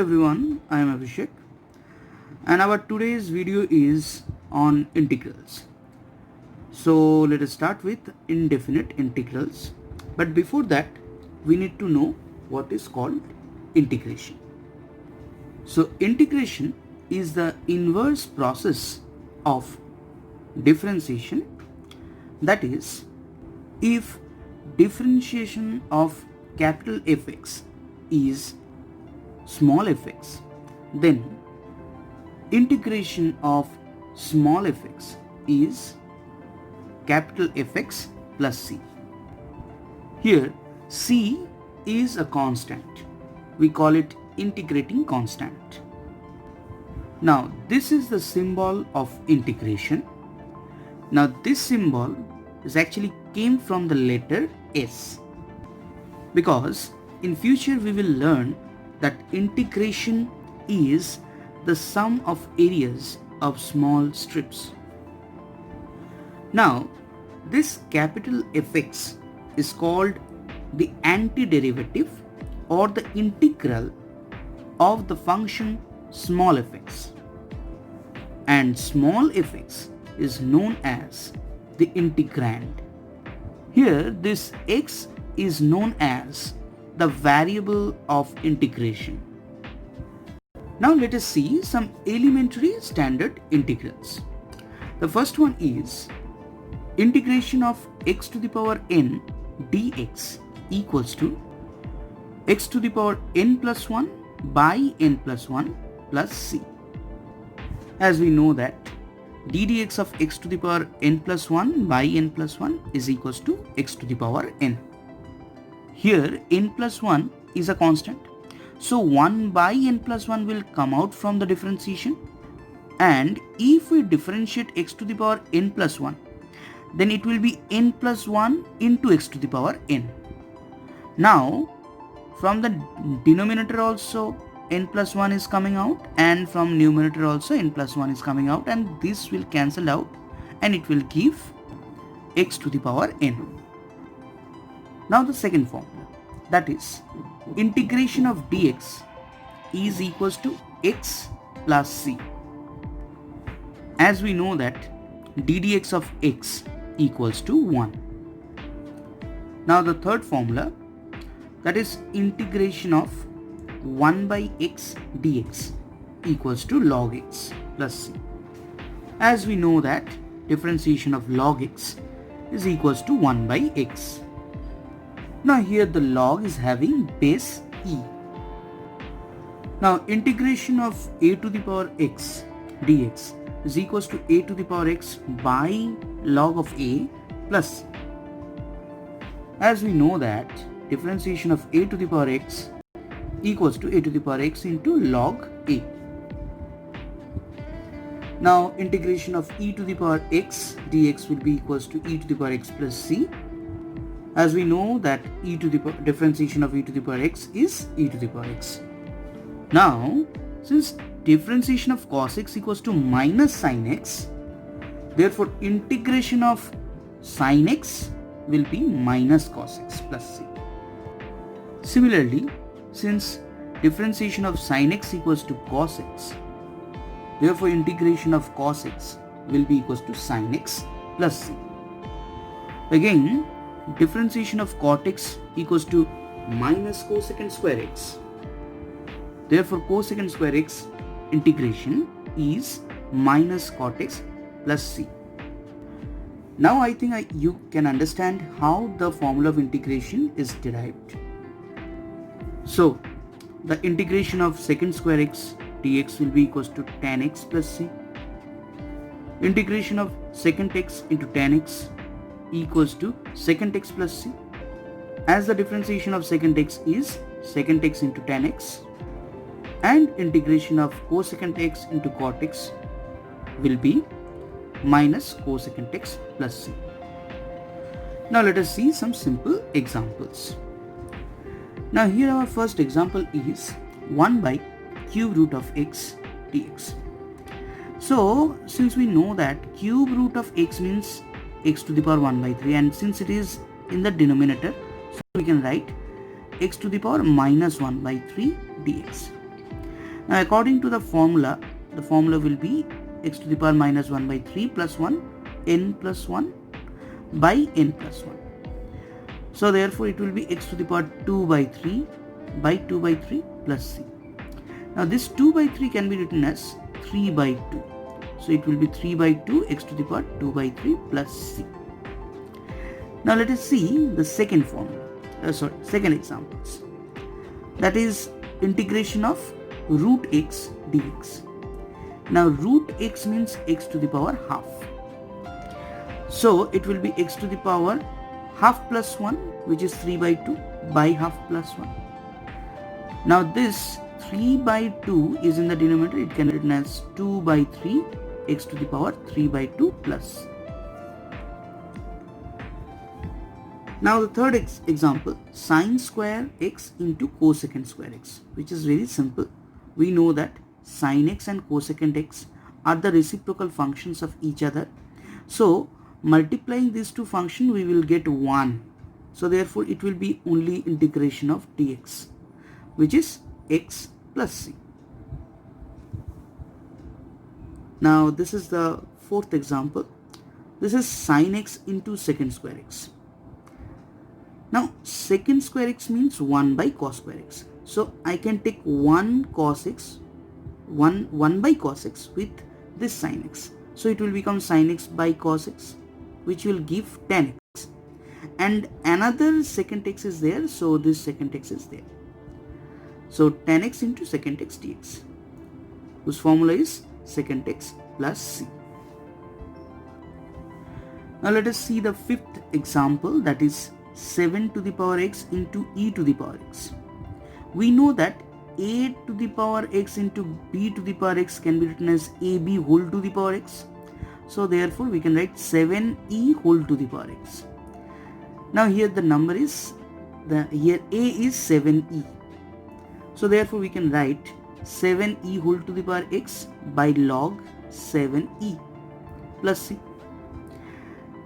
everyone, I am Abhishek and our today's video is on integrals. So let us start with indefinite integrals. But before that, we need to know what is called integration. So integration is the inverse process of differentiation. That is, if differentiation of capital Fx is small fx, then integration of small fx is capital Fx plus c. Here c is a constant. We call it integrating constant. Now this is the symbol of integration. Now this symbol is actually came from the letter S, because in future we will learn that integration is the sum of areas of small strips. Now, this capital Fx is called the antiderivative or the integral of the function small fx, and small fx is known as the integrand. Here, this x is known as the variable of integration. Now let us see some elementary standard integrals. The first one is integration of x to the power n dx equals to x to the power n plus 1 by n plus 1 plus c. As we know that d dx of x to the power n plus 1 by n plus 1 is equals to x to the power n. Here n plus 1 is a constant, so 1 by n plus 1 will come out from the differentiation, and if we differentiate x to the power n plus 1, then it will be n plus 1 into x to the power n. Now from the denominator also n plus 1 is coming out, and from numerator also n plus 1 is coming out, and this will cancel out and it will give x to the power n. Now the second formula, that is integration of dx is equals to x plus c. As we know that d dx of x equals to 1. Now the third formula, that is integration of 1 by x dx equals to log x plus c. As we know that differentiation of log x is equals to 1 by x. Now here the log is having base e. Now integration of a to the power x dx is equals to a to the power x by log of a plus. As we know that differentiation of a to the power x equals to a to the power x into log a. Now integration of e to the power x dx will be equals to e to the power x plus c. As we know that e to the differentiation of e to the power x is e to the power x. Now, since differentiation of cos x equals to minus sin x, therefore integration of sin x will be minus cos x plus c. Similarly, since differentiation of sin x equals to cos x, therefore integration of cos x will be equals to sin x plus c. Again, differentiation of cot x equals to minus cosecant square x. Therefore cosecant square x integration is minus cot x plus c. Now I think you can understand how the formula of integration is derived. So the integration of secant square x dx will be equals to tan x plus c. Integration of secant x into tan x equals to secant x plus c, as the differentiation of secant x is secant x into tan x, and integration of cosecant x into cot x will be minus cosecant x plus c. Now let us see some simple examples. Now here our first example is 1 by cube root of x dx. So since we know that cube root of x means x to the power 1 by 3, and since it is in the denominator, so we can write x to the power minus 1 by 3 dx. Now according to the formula will be x to the power minus 1 by 3 plus 1 n plus 1 by n plus 1. So therefore it will be x to the power 2 by 3 by 2 by 3 plus c. Now this 2 by 3 can be written as 3 by 2. So it will be 3 by 2 x to the power 2 by 3 plus c. Now let us see the second second examples. That is integration of root x dx. Now root x means x to the power half. So it will be x to the power half plus 1, which is 3 by 2 by half plus 1. Now this 3 by 2 is in the denominator. It can be written as 2 by 3 x to the power 3 by 2 plus. Now the third example, sine square x into cosecant square x, which is very simple. We know that sine x and cosecant x are the reciprocal functions of each other. So multiplying these two functions we will get 1. So therefore it will be only integration of dx, which is x plus c. Now this is the fourth example. This is sine x into secant square x. Now secant square x means 1 by cos square x. So I can take 1 cos x, 1 by cos x with this sin x. So it will become sin x by cos x, which will give tan x. And another secant x is there, so this secant x is there. So tan x into secant x dx, whose formula is secant x plus c. Now let us see the fifth example, that is 7 to the power x into e to the power x. We know that a to the power x into b to the power x can be written as ab whole to the power x. So therefore we can write 7e whole to the power x. Now here the number is, here a is 7e. So therefore we can write 7e whole to the power x by log 7e plus c.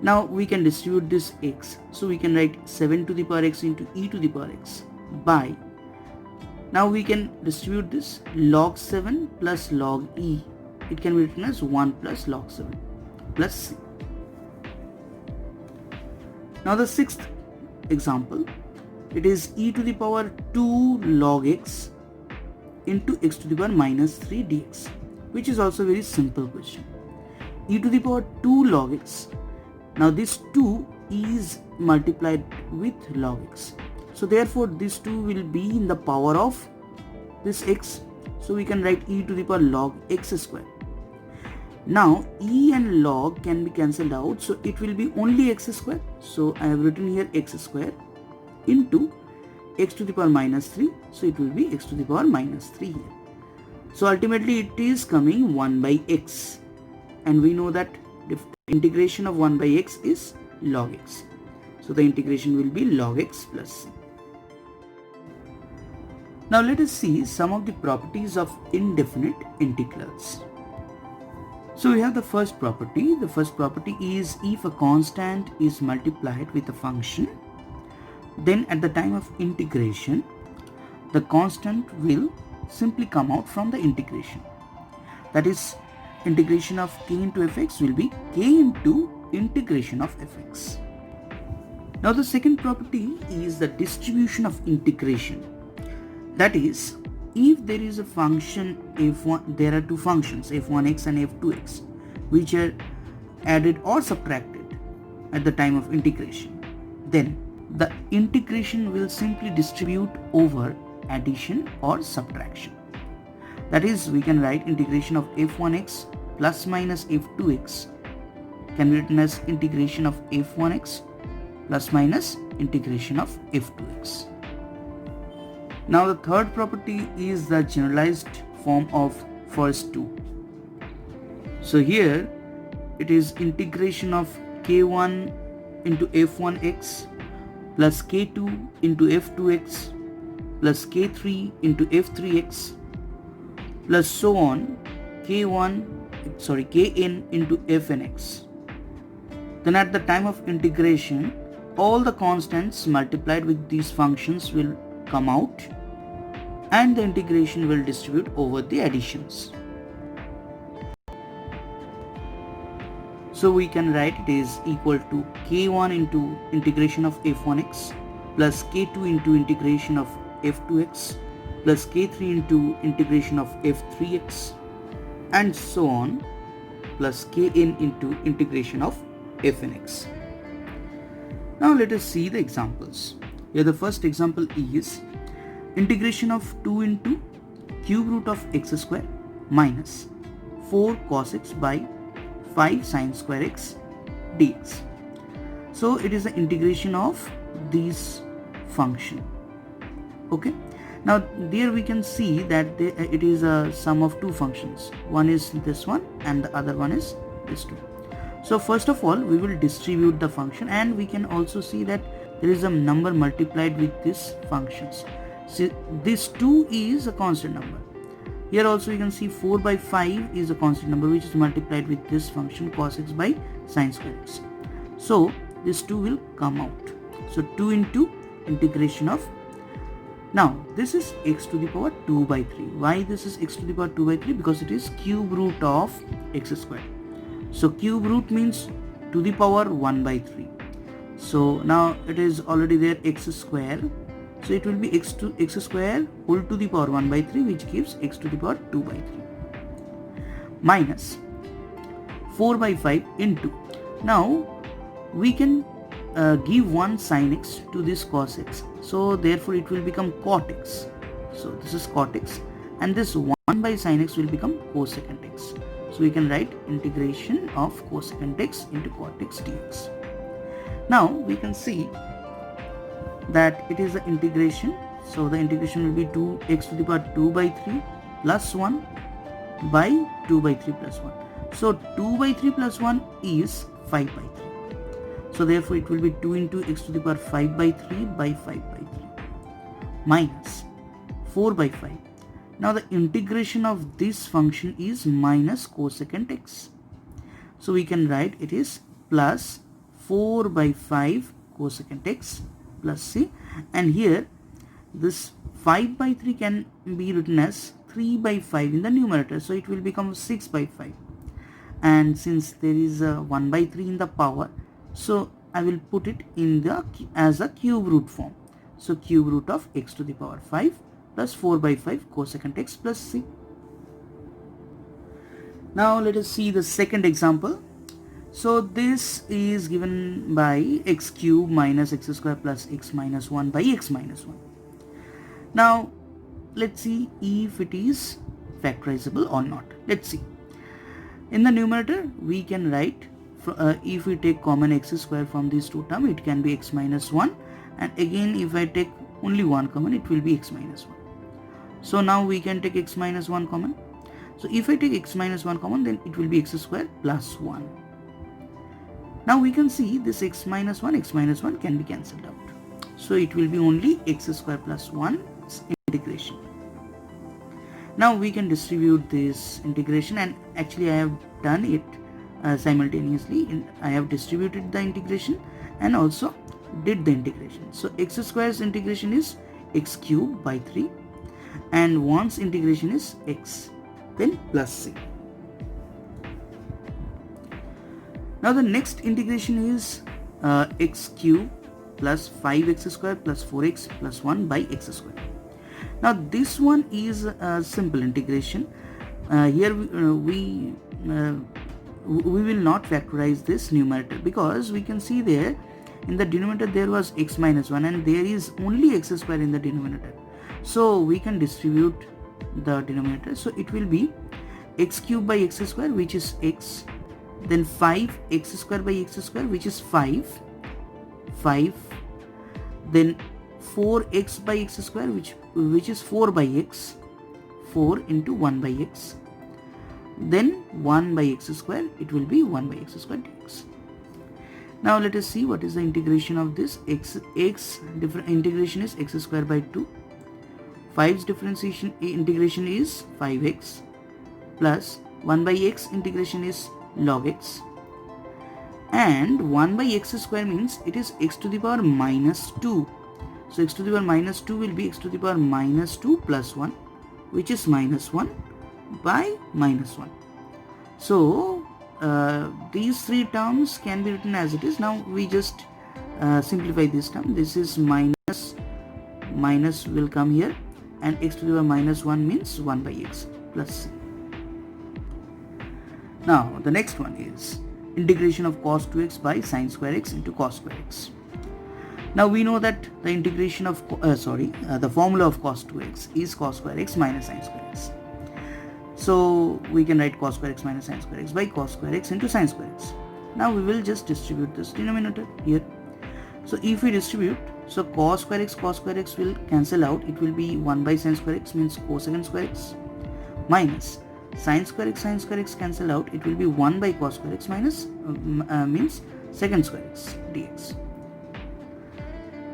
Now we can distribute this x. So we can write 7 to the power x into e to the power x by, now we can distribute this log 7 plus log e. It can be written as 1 plus log 7 plus c. Now the sixth example, it is e to the power 2 log x into x to the power minus 3 dx, which is also a very simple question. E to the power 2 log x. Now this 2 is multiplied with log x. So therefore this 2 will be in the power of this x. So we can write e to the power log x square. Now e and log can be cancelled out. So it will be only x square. So I have written here x square into x to the power minus 3. So it will be x to the power minus 3 here. So ultimately it is coming 1 by x. And we know that the integration of 1 by x is log x. So the integration will be log x plus c. Now let us see some of the properties of indefinite integrals. So we have the first property. The first property is if a constant is multiplied with a function, then at the time of integration, the constant will simply come out from the integration. That is, integration of k into fx will be k into integration of fx. Now the second property is the distribution of integration. That is, if there is a function f1, there are two functions f1x and f2x which are added or subtracted at the time of integration, then the integration will simply distribute over addition or subtraction. That is, we can write integration of f1x plus minus f2x can be written as integration of f1x plus minus integration of f2x. Now the third property is the generalized form of first two. So here it is integration of k1 into f1x plus k2 into f2x plus k3 into f3x plus so on kn into fnx. Then at the time of integration, all the constants multiplied with these functions will come out, and the integration will distribute over the additions. So we can write it is equal to k1 into integration of f1x plus k2 into integration of f2x plus k3 into integration of f3x and so on, plus kn into integration of fnx. Now let us see the examples. Here the first example is integration of 2 into cube root of x square minus 4 cos x by 5 sin square x dx. So it is the integration of this function. Okay. Now there we can see that it is a sum of two functions. One is this one and the other one is this two. So first of all we will distribute the function, and we can also see that there is a number multiplied with these functions. See, this 2 is a constant number. Here also you can see 4 by 5 is a constant number which is multiplied with this function cos x by sin square x. So this 2 will come out. So 2 into integration of, now this is x to the power 2 by 3. Why this is x to the power 2 by 3? Because it is cube root of x square. So cube root means to the power 1 by 3. So now it is already there x square. So it will be x square whole to the power 1 by 3, which gives x to the power 2 by 3 minus 4 by 5 into, now we can give one sin x to this cos x. So therefore it will become cot x. So this is cot x, and this 1 by sin x will become cosecant x. So we can write integration of cosecant x into cot x dx. Now we can see that it is the integration. So the integration will be 2x to the power 2 by 3 plus 1 by 2 by 3 plus 1. So 2 by 3 plus 1 is 5 by 3. So therefore it will be 2 into x to the power 5 by 3 by 5 by 3 minus 4 by 5. Now the integration of this function is minus cosecant x. So we can write it is plus 4 by 5 cosecant x plus c, and here this 5 by 3 can be written as 3 by 5 in the numerator, so it will become 6 by 5, and since there is a 1 by 3 in the power, so I will put it in the as a cube root form. So cube root of x to the power 5 plus 4 by 5 cosecant x plus c. Now let us see the second example. So this is given by x cube minus x square plus x minus 1 by x minus 1. Now let's see if it is factorizable or not. Let's see. In the numerator we can write, if we take common x square from these two terms, it can be x minus 1, and again if I take only one common, it will be x minus 1. So now we can take x minus 1 common. So if I take x minus 1 common, then it will be x square plus 1. Now we can see this x minus 1 can be cancelled out. So it will be only x square plus 1 integration. Now we can distribute this integration, and actually I have done it simultaneously. I have distributed the integration and also did the integration. So x square's integration is x cube by 3, and 1's integration is x, then plus c. Now the next integration is x cube plus 5x square plus 4x plus 1 by x square. Now this one is a simple integration. Here we will not factorize this numerator, because we can see there in the denominator there was x minus 1 and there is only x square in the denominator. So we can distribute the denominator. So it will be x cube by x square, which is x, then 5x square by x square, which is 5, then 4x by x square, which is 4 by x, 4 into 1 by x, then 1 by x square, it will be 1 by x square dx. Now let us see what is the integration of this. Integration is x square by 2. 5's differentiation integration is 5x plus 1 by x integration is log x, and 1 by x square means it is x to the power minus 2. So x to the power minus 2 will be x to the power minus 2 plus 1, which is minus 1 by minus 1. So these three terms can be written as it is. Now we just simplify this term. This is minus will come here, and x to the power minus 1 means 1 by x plus c. Now the next one is integration of cos 2x by sin square x into cos square x. Now we know that the integration of the formula of cos 2x is cos square x minus sin square x. So we can write cos square x minus sin square x by cos square x into sin square x. Now we will just distribute this denominator here. So if we distribute, so cos square x will cancel out. It will be 1 by sin square x, means cosecant square x, minus sin square x cancel out. It will be 1 by cos square x minus means secant square x dx.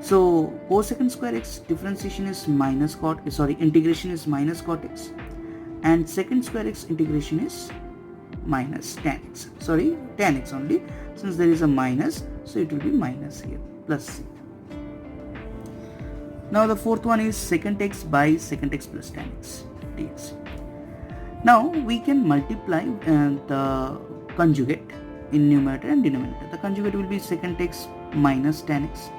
So cosecant square x integration is minus cot x, and secant square x integration is minus tan x. Tan x only, since there is a minus, so it will be minus here plus c. Now the fourth one is secant x by secant x plus tan x dx. Now we can multiply the conjugate in numerator and denominator. The conjugate will be secant x minus tan x.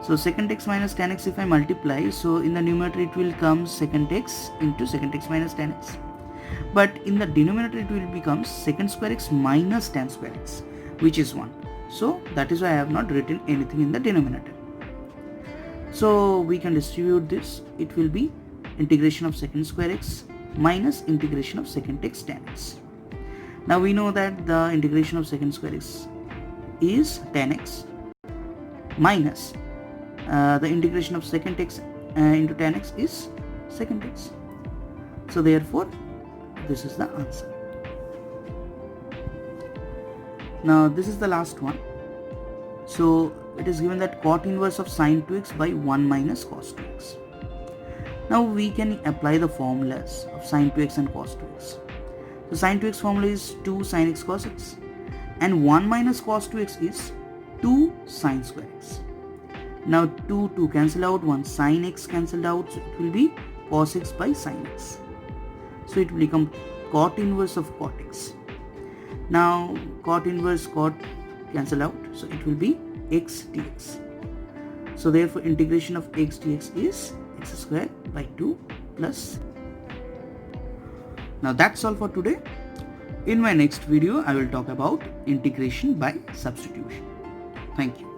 So secant x minus tan x, if I multiply, so in the numerator it will come secant x into secant x minus tan x. But in the denominator it will become secant square x minus tan square x, which is 1. So that is why I have not written anything in the denominator. So we can distribute this. It will be integration of secant square x minus integration of secant x tan x. Now we know that the integration of secant square x is tan x minus the integration of secant x into tan x is secant x. So therefore this is the answer. Now this is the last one. So it is given that cot inverse of sin 2x by 1 minus cos 2x. Now we can apply the formulas of sin 2x and cos 2x. So sin 2x formula is 2 sin x cos x, and 1 minus cos 2x is 2 sin square x. Now 2 cancel out, 1 sin x cancelled out, so it will be cos x by sin x. So it will become cot inverse of cot x. Now cot inverse cot cancel out, so it will be x dx. So therefore integration of x dx is x square by 2 plus. Now that's all for today. In my next video I will talk about integration by substitution. Thank you.